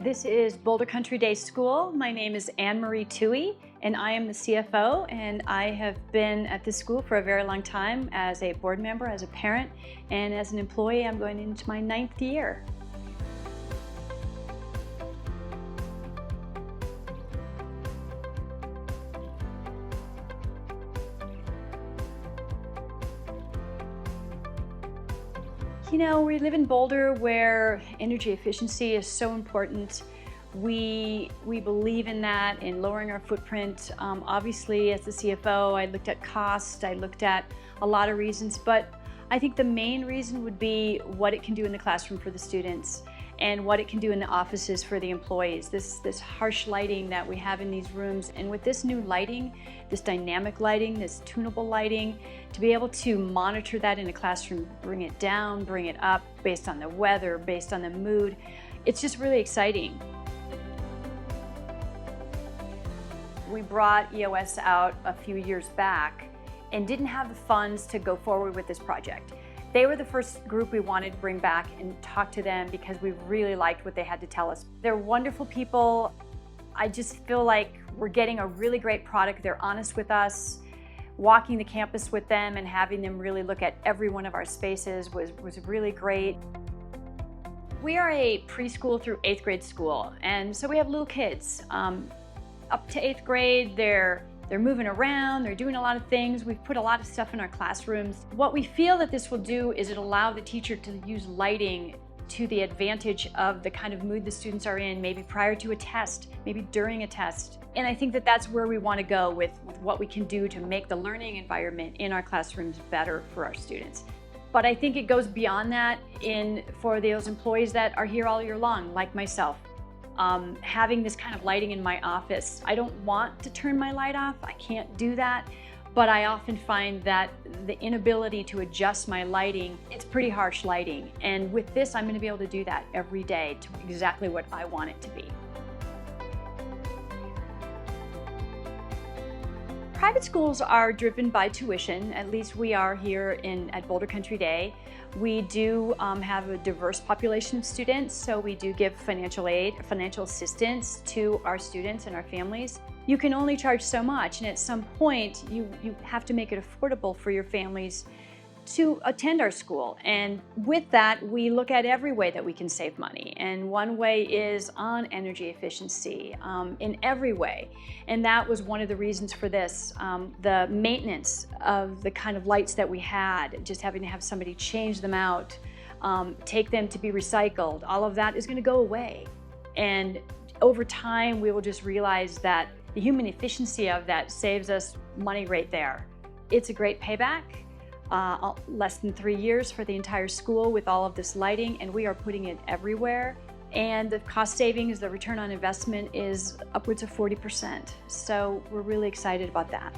This is Boulder Country Day School. My name is Anne-Marie Toohey, and I am the CFO, and I have been at this school for a very long time as a board member, as a parent, and as an employee. I'm going into my 9th year. You know, we live in Boulder where energy efficiency is so important. We believe in that, in lowering our footprint. Obviously, as the CFO, I looked at cost, I looked at a lot of reasons, but I think the main reason would be what it can do in the classroom for the students and what it can do in the offices for the employees. This harsh lighting that we have in these rooms, and with this new lighting, this dynamic lighting, this tunable lighting, to be able to monitor that in a classroom, bring it down, bring it up based on the weather, based on the mood, it's just really exciting. We brought EOS out a few years back and didn't have the funds to go forward with this project. They were the first group we wanted to bring back and talk to them because we really liked what they had to tell us. They're wonderful people. I just feel like we're getting a really great product. They're honest with us. Walking the campus with them and having them really look at every one of our spaces was really great. We are a preschool through 8th grade school, and so we have little kids. Up to 8th grade, they're moving around, they're doing a lot of things. We've put a lot of stuff in our classrooms. What we feel that this will do is it'll allow the teacher to use lighting to the advantage of the kind of mood the students are in, maybe prior to a test, maybe during a test. And I think that that's where we want to go with what we can do to make the learning environment in our classrooms better for our students. But I think it goes beyond that for those employees that are here all year long, like myself. Having this kind of lighting in my office, I don't want to turn my light off, I can't do that, but I often find that the inability to adjust my lighting, it's pretty harsh lighting, and with this I'm going to be able to do that every day to exactly what I want it to be. Private schools are driven by tuition, at least we are here at Boulder Country Day. We do have a diverse population of students, so we do give financial aid, financial assistance to our students and our families. You can only charge so much, and at some point you have to make it affordable for your families to attend our school. And with that, we look at every way that we can save money. And one way is on energy efficiency in every way. And that was one of the reasons for this. The maintenance of the kind of lights that we had, just having to have somebody change them out, take them to be recycled, all of that is going to go away. And over time, we will just realize that the human efficiency of that saves us money right there. It's a great payback. Less than 3 years for the entire school with all of this lighting, and we are putting it everywhere. And the cost savings, the return on investment is upwards of 40%. So we're really excited about that.